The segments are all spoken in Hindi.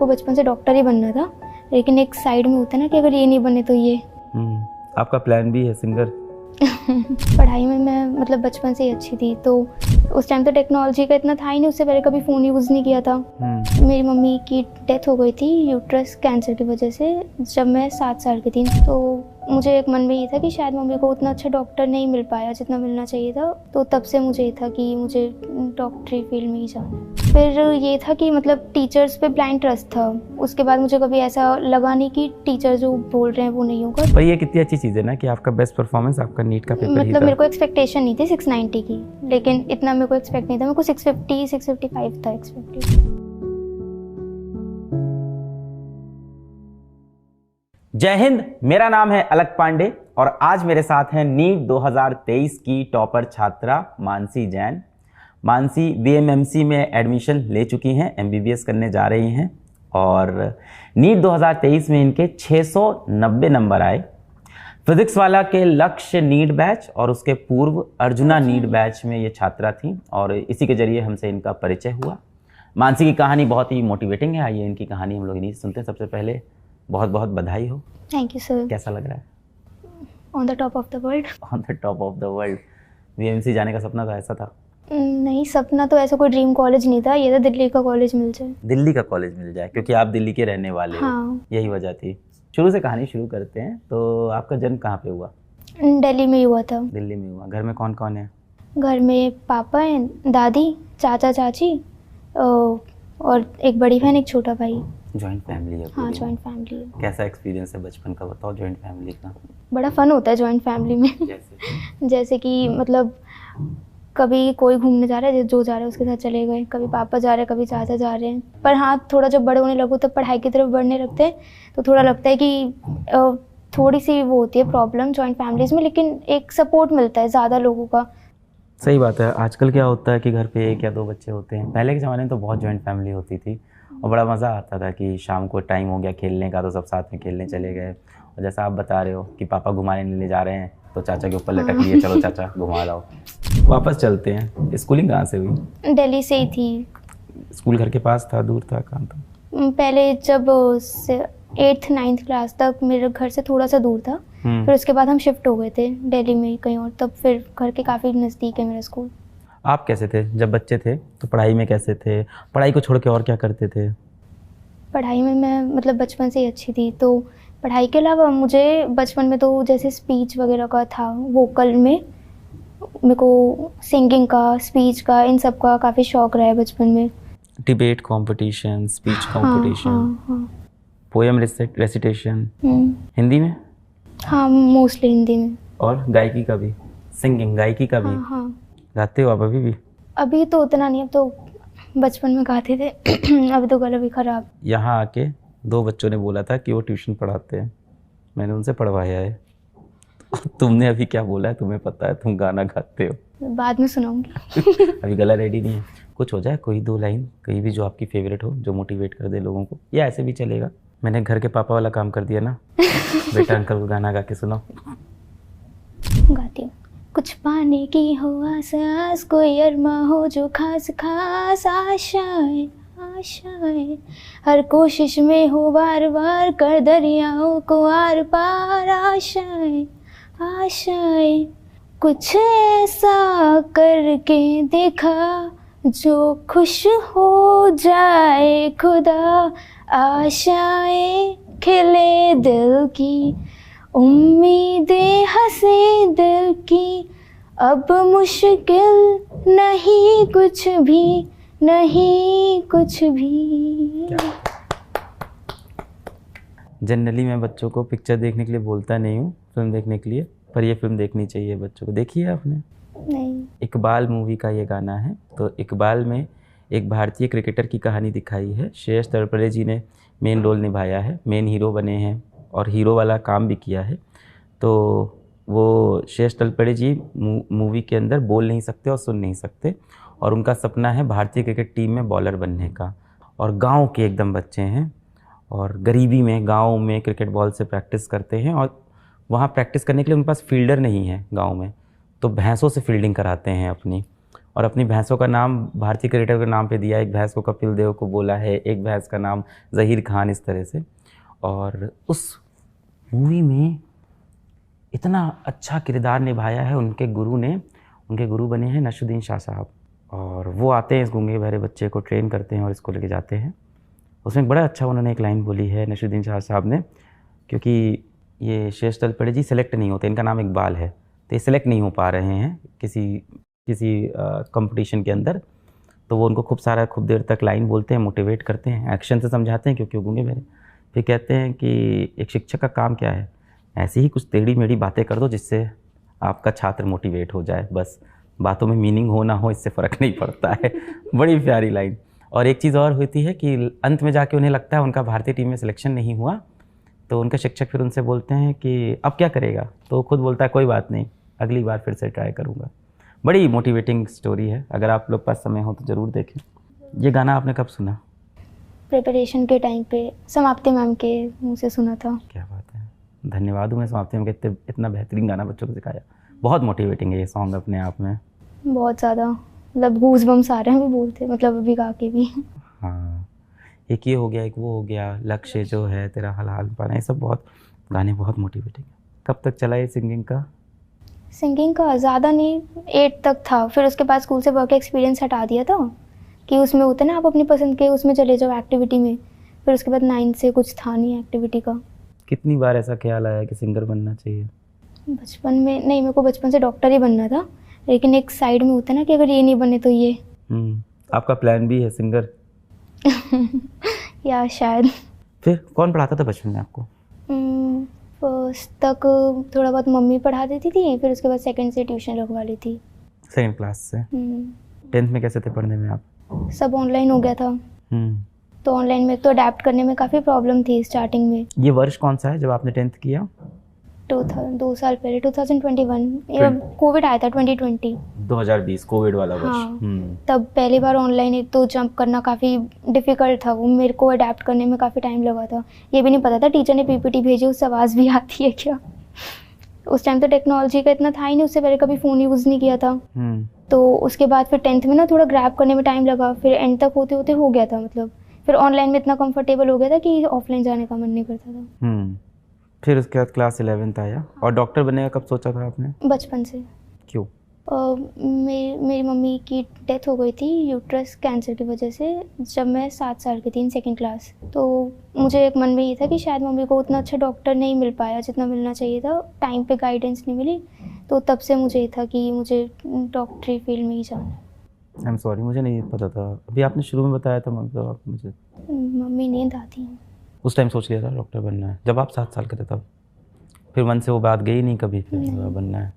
को बचपन से डॉक्टर ही बनना था, लेकिन एक साइड में होता है ना कि अगर ये नहीं बने तो ये। आपका प्लान भी है सिंगर? पढ़ाई में मैं मतलब बचपन से ही अच्छी थी, तो उस टाइम तो टेक्नोलॉजी का इतना था ही नहीं, उससे पहले कभी फ़ोन यूज़ नहीं किया था। मेरी मम्मी की डेथ हो गई थी यूट्रस कैंसर की वजह से जब मैं 7 साल की थी। तो मुझे एक मन में ये था कि शायद मम्मी को उतना अच्छा डॉक्टर नहीं मिल पाया जितना मिलना चाहिए था, तो तब से मुझे ये था कि मुझे डॉक्टरी फील्ड में ही जाना है। फिर ये था कि मतलब टीचर्स पे ब्लाइंड ट्रस्ट था, उसके बाद मुझे कभी ऐसा लगा नहीं कि टीचर जो बोल रहे हैं वो नहीं होगा। पर ये कितनी अच्छी चीज़ है ना कि आपका बेस्ट परफॉर्मेंस आपका नीट का पेपर मतलब मेरे को एक्सपेक्टेशन नहीं थी 690 की, लेकिन इतना मेरे को एक्सपेक्ट नहीं था, मेरे को 650 655 था एक्सपेक्टेड। जय हिंद, मेरा नाम है अलक पांडे और आज मेरे साथ हैं नीट 2023 की टॉपर छात्रा मानसी जैन। मानसी बीएमएमसी में एडमिशन ले चुकी हैं, एमबीबीएस करने जा रही हैं और नीट 2023 में इनके 690 नंबर आए। फिजिक्स वाला के लक्ष्य नीट बैच और उसके पूर्व अर्जुना नीट बैच में ये छात्रा थी और इसी के जरिए हमसे इनका परिचय हुआ। मानसी की कहानी बहुत ही मोटिवेटिंग है, आइए इनकी कहानी हम लोग इन्हीं सुनते हैं। सबसे पहले बहुत बहुत बधाई हो। Thank you sir. कैसा लग रहा है? On the top of the world. On the top of the world. BMC जाने का सपना था, ऐसा था? नहीं, सपना तो ऐसा कोई ड्रीम कॉलेज नहीं था, ये था दिल्ली का कॉलेज मिल जाए। दिल्ली का कॉलेज मिल जाए क्योंकि आप दिल्ली के रहने वाले हो। हाँ। यही वजह थी। शुरू से कहानी शुरू करते हैं। तो आपका जन्म कहाँ पे हुआ? दिल्ली में हुआ था। दिल्ली में हुआ। घर में कौन कौन है? घर में पापा हैं, दादी, चाचा चाची और एक बड़ी बहन, एक छोटा भाई। जॉइंट फैमिली है? हाँ, जॉइंट फैमिली है। कैसा एक्सपीरियंस है बचपन का, बताओ जॉइंट फैमिली का। बड़ा फन होता है जॉइंट फैमिली में। जैसे कि मतलब कभी कोई घूमने जा रहा है, जो जा रहा है उसके साथ चले गए, कभी पापा जा रहे हैं, कभी चाचा जा रहे हैं। पर हाँ, थोड़ा जब बड़े होने लगो तो पढ़ाई की तरफ बढ़ने लगते हैं, तो थोड़ा लगता है कि थोड़ी सी वो होती है प्रॉब्लम जॉइंट फैमिलीज़ में, लेकिन एक सपोर्ट मिलता है ज़्यादा लोगों का। सही बात है। आजकल क्या होता है कि घर पे 1 या 2 बच्चे होते हैं। पहले के ज़माने में तो बहुत जॉइंट फैमिली होती थी और बड़ा मज़ा आता था कि शाम को टाइम हो गया खेलने का तो सब साथ में खेलने चले गए। और जैसा आप बता रहे हो कि पापा घुमाने ले जा रहे हैं तो चाचा के ऊपर लटक लिए, चलो चाचा घुमा लाओ। वापस चलते हैं। स्कूलिंग कहाँ से हुई? दिल्ली से ही थी। स्कूल घर के पास था, दूर था, कहाँ था? पहले जब 8th 9th क्लास तक मेरे घर से थोड़ा सा दूर था, फिर उसके बाद हम शिफ्ट हो गए थे दिल्ली में कहीं और, तब फिर घर के काफ़ी नज़दीक है मेरा स्कूल। आप कैसे थे जब बच्चे थे? तो पढ़ाई में कैसे थे? पढ़ाई को छोड़ के और क्या करते थे? पढ़ाई में मैं मतलब बचपन से ही अच्छी थी, तो पढ़ाई के अलावा मुझे बचपन में तो जैसे स्पीच वगैरह का था, वोकल में मेरे को सिंगिंग का, स्पीच का, इन सब का काफ़ी शौक रहा है बचपन में। Debate competition, speech competition, poem recitation. Hindi में? हाँ, मोस्टली हिंदी में। और गायकी का भी? सिंगिंग, गायकी का भी? हाँ। गाते हो आप अभी भी? अभी तो उतना नहीं, अब तो बचपन में गाते थे। अभी तो गला भी खराब। यहाँ आके 2 बच्चों ने बोला था कि वो ट्यूशन पढ़ाते हैं, मैंने उनसे पढ़वाया है। तुमने अभी क्या बोला है तुम्हें पता है? तुम गाना गाते हो। बाद में सुनाऊंगी। अभी गला रेडी नहीं है। कुछ हो जाए, कोई 2 लाइन कहीं भी जो आपकी फेवरेट हो, जो मोटिवेट कर दे लोगों को, या ऐसे भी चलेगा। मैंने घर के पापा वाला काम कर दिया ना। बेटा अंकल को गाना गा के सुनाओ। गाती हूँ। कुछ पाने की हो आस आस, कोई अरमा हो जो खास खास, आशाएं आशाएं हर कोशिश में हो बार बार, कर दरियाओं को आर पार, आशाएं आशाएं कुछ ऐसा करके देखा जो खुश हो जाए खुदा, आशाएं खिले दिल की, उम्मीदें हंसे दिल की, अब मुश्किल नहीं कुछ भी, नहीं कुछ भी। जनरली मैं बच्चों को पिक्चर देखने के लिए बोलता नहीं हूँ, फिल्म देखने के लिए, पर ये फिल्म देखनी चाहिए बच्चों को। देखी है आपने? नहीं। इकबाल मूवी का ये गाना है। तो इकबाल में एक भारतीय क्रिकेटर की कहानी दिखाई है। श्रेयस तलपड़े जी ने मेन रोल निभाया है, मेन हीरो बने हैं और हीरो वाला काम भी किया है। तो वो श्रेयस तलपड़े जी मूवी के अंदर बोल नहीं सकते और सुन नहीं सकते और उनका सपना है भारतीय क्रिकेट टीम में बॉलर बनने का। और गांव के एकदम बच्चे हैं और गरीबी में गांव में क्रिकेट बॉल से प्रैक्टिस करते हैं और वहाँ प्रैक्टिस करने के लिए उनके पास फील्डर नहीं है गांव में, तो भैंसों से फील्डिंग कराते हैं अपनी। और अपनी भैंसों का नाम भारतीय क्रिकेटर के नाम पे दिया। एक भैंस को कपिल देव को बोला है, एक भैंस का नाम ज़हीर खान, इस तरह से। और उस मूवी में इतना अच्छा किरदार निभाया है उनके गुरु ने। उनके गुरु बने हैं नसरुद्दीन शाह साहब, और वो आते हैं इस गूंगे बहरे बच्चे को ट्रेन करते हैं और इसको लेके जाते हैं। उसमें बड़ा अच्छा उन्होंने एक लाइन बोली है नसरुद्दीन शाह साहब ने, क्योंकि ये शेष तलपड़े जी सेलेक्ट नहीं होते, इनका नाम इकबाल है, तो ये सेलेक्ट नहीं हो पा रहे हैं किसी कंपटीशन के अंदर। तो वो उनको खूब देर तक लाइन बोलते हैं, मोटिवेट करते हैं, एक्शन से समझाते हैं, क्योंकि वो गूंगे बहरे। फिर कहते हैं कि एक शिक्षक का काम क्या है, ऐसी ही कुछ टेढ़ी मेढ़ी बातें कर दो जिससे आपका छात्र मोटिवेट हो जाए, बस बातों में मीनिंग हो ना हो इससे फ़र्क नहीं पड़ता है। बड़ी प्यारी लाइन। और एक चीज़ और होती है कि अंत में जाके उन्हें लगता है उनका भारतीय टीम में सिलेक्शन नहीं हुआ, तो उनके शिक्षक फिर उनसे बोलते हैं कि अब क्या करेगा, तो वो खुद बोलता है कोई बात नहीं, अगली बार फिर से ट्राई करूँगा। बड़ी मोटिवेटिंग स्टोरी है, अगर आप लोग पास समय हो तो ज़रूर देखें। ये गाना आपने कब सुना? प्रिपरेशन के टाइम पे समाप्ति मैम के मुँह से सुना था। क्या बात है, धन्यवाद हूँ मैं समाप्ति मैम के, इतना बेहतरीन गाना बच्चों को सिखाया। बहुत मोटिवेटिंग है ये सॉन्ग अपने आप में, बहुत ज़्यादा, मतलब गूज बम्स आ रहे हैं भी बोलते, मतलब अभी गा के भी। हाँ, एक ये हो गया, एक वो हो गया, लक्ष्य जो है तेरा हाल हाल पाना, ये सब बहुत गाने बहुत मोटिवेटिंग है। कब तक चला ये सिंगिंग का? सिंगिंग का ज़्यादा नहीं, 8 तक था। फिर उसके बाद स्कूल से वर्क एक्सपीरियंस हटा दिया था कि उसमें होता है ना, आप अपनी पसंद के उसमें चले जाओ एक्टिविटी में। फिर उसके बाद 9 से कुछ था नहीं एक्टिविटी का। कितनी बार ऐसा ख्याल आया कि सिंगर बनना चाहिए? बचपन में नहीं, मेरे को बचपन से डॉक्टर ही बनना था, लेकिन एक साइड में होता है ना कि अगर ये नहीं बने तो ये। आपका प्लान भी है सिंगर? या शायद। फिर कौन पढ़ाता था बचपन में आपको? फर्स्ट तक थोड़ा बहुत मम्मी पढ़ा देती थी, फिर उसके बाद सेकंड से ट्यूशन लगवा ली थी। सेकंड क्लास से? 10th में कैसे थे पढ़ने में आप? सब ऑनलाइन हो गया था, तो ऑनलाइन में तो अडेप्ट करने में काफ़ी प्रॉब्लम थी स्टार्टिंग में। ये वर्ष कौन सा है जब आपने 10th किया? 2 साल पहले, 2021, कोविड आया था 2020 कोविड वाला वर्ष। हाँ, तब पहली बार ऑनलाइन एक तो जंप करना काफ़ी डिफ़िकल्ट था, वो मेरे को अडेप्ट करने में काफ़ी टाइम लगा था। ये भी नहीं पता था टीचर ने पीपीटी भेजी उससे आवाज़ भी आती है क्या। उस टाइम तो टेक्नोलॉजी का इतना था ही नहीं, उससे पहले कभी फ़ोन यूज़ नहीं किया था। तो उसके बाद फिर 10th में ना थोड़ा ग्रैब करने में टाइम लगा, फिर एंड तक होते होते हो गया था। मतलब फिर ऑनलाइन में इतना कंफर्टेबल हो गया था कि ऑफलाइन जाने का मन नहीं करता था। फिर उसके बाद क्लास 11th आया। और डॉक्टर बनने का कब सोचा था आपने? बचपन से। क्यों? मेरी मम्मी की डेथ हो गई थी यूट्रस कैंसर की वजह से, जब मैं 7 साल की थी, सेकंड क्लास। तो मुझे एक मन में ये था कि शायद मम्मी को उतना अच्छा डॉक्टर नहीं मिल पाया जितना मिलना चाहिए था, टाइम पे गाइडेंस नहीं मिली। तो तब से मुझे ये था कि मुझे डॉक्टरी फील्ड में ही जाना है। आई एम सॉरी, मुझे नहीं पता था। अभी आपने शुरू में बताया था, मतलब आप मुझे। मम्मी नींद आती है। उस टाइम सोच लिया था डॉक्टर बनना है जब आप 7 साल के थे तब? फिर मन से वो बात गई नहीं कभी फिर बनना है?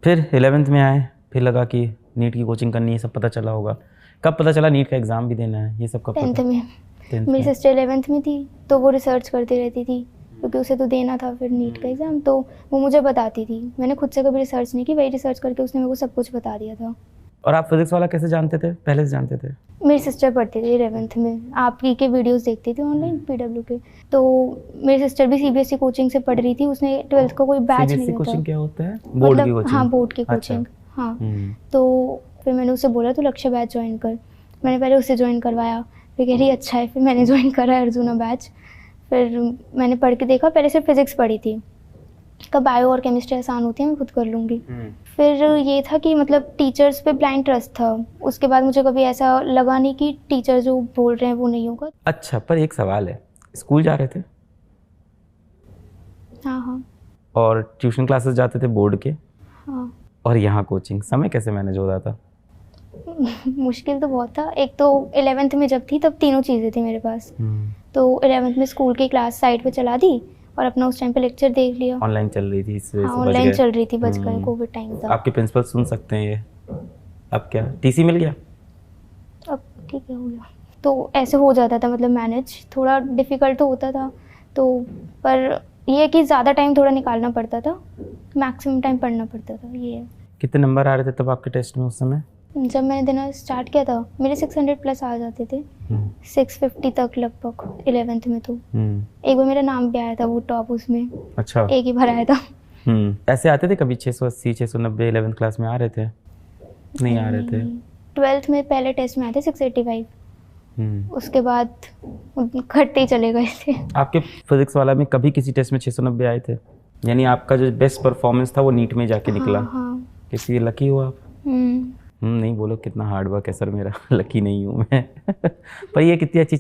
फिर 11th में आए, फिर लगा कि नीट की कोचिंग करनी है, सब पता चला होगा। कब पता चला नीट का एग्ज़ाम भी देना है, ये सब कब? 10th में। मेरी सिस्टर 11th में थी, तो वो रिसर्च करती रहती थी, क्योंकि उसे तो देना था फिर नीट का एग्ज़ाम, तो वो मुझे बताती थी। मैंने खुद से कभी रिसर्च नहीं की, वही रिसर्च करके उसने मेरे को सब कुछ बता दिया था। और आप फिजिक्स वाला कैसे जानते थे? पहले से जानते थे? मेरी सिस्टर पढ़ती थी 11th में, आपकी के वीडियोस देखती थी ऑनलाइन PW के। तो मेरी सिस्टर भी CBSE कोचिंग से पढ़ रही थी, उसने 12th का कोई बैच नहीं था। कोचिंग क्या होता है? बोर्ड की कोचिंग? हाँ, बोर्ड की कोचिंग। हाँ, तो फिर मैंने उससे बोला तो लक्ष्य बैच ज्वाइन कर। मैंने पहले उससे ज्वाइन करवाया, फिर कह रही अच्छा है, फिर मैंने ज्वाइन करा अर्जुना बैच। फिर मैंने पढ़ के देखा, पहले सिर्फ फिजिक्स पढ़ी थी, कब बायो और केमिस्ट्री आसान होती है, मैं खुद कर लूँगी। फिर ये था कि मतलब टीचर्स पे ब्लाइंड ट्रस्ट था। उसके बाद मुझे कभी ऐसा लगा नहीं कि टीचर जो बोल रहे हैं वो नहीं होगा। अच्छा, पर एक सवाल है, स्कूल जा रहे थे? हाँ। और ट्यूशन क्लासेस जाते थे बोर्ड के? हाँ। और यहाँ कोचिंग, समय कैसे मैनेज हो रहा था? मुश्किल तो बहुत था। एक तो 11th में जब थी तब तीनों चीज़ें थी मेरे पास। तो 11th में स्कूल की क्लास साइड पे चला दी और अपना उस टाइम पे लेक्चर देख लिया। ऑनलाइन चल रही थी इस वजह से? ऑनलाइन चल रही थी, बच गए, कोविड टाइम था। आपके प्रिंसिपल सुन सकते हैं ये? अब क्या TC मिल गया? अब ठीक है, हो गया। तो ऐसे हो जाता था, मतलब मैनेज थोड़ा डिफ़िकल्ट तो होता था, तो पर ये कि ज़्यादा टाइम थोड़ा निकालना पड़ता था, मैक्सिमम टाइम पढ़ना पड़ता था, ये है। कितने नंबर आ रहे थे तब आपके टेस्ट में उस समय? जब मैंने देना स्टार्ट किया था मेरे 600 प्लस आ जाते थे, 650 तक लगभग 11th में। तो एक बार मेरा नाम भी आया था वो टॉप उसमें। अच्छा। एक ही बार आया था। ऐसे आते थे कभी 680 690 11th क्लास में आ रहे थे? नहीं आ रहे थे? 12th में पहले टेस्ट में आए थे 685। उसके बाद घटते ही चले गए थे। आपके फिजिक्स वाला में कभी किसी टेस्ट में 690 आए थे? यानी आपका जो बेस्ट परफॉर्मेंस था वो नीट में जाके निकला। हाँ। किसी लकी हो आप? नहीं बोलो कितना हार्ड वर्क है सर मेरा। लकी नहीं हूँ मैं। पर ये कितनी अच्छी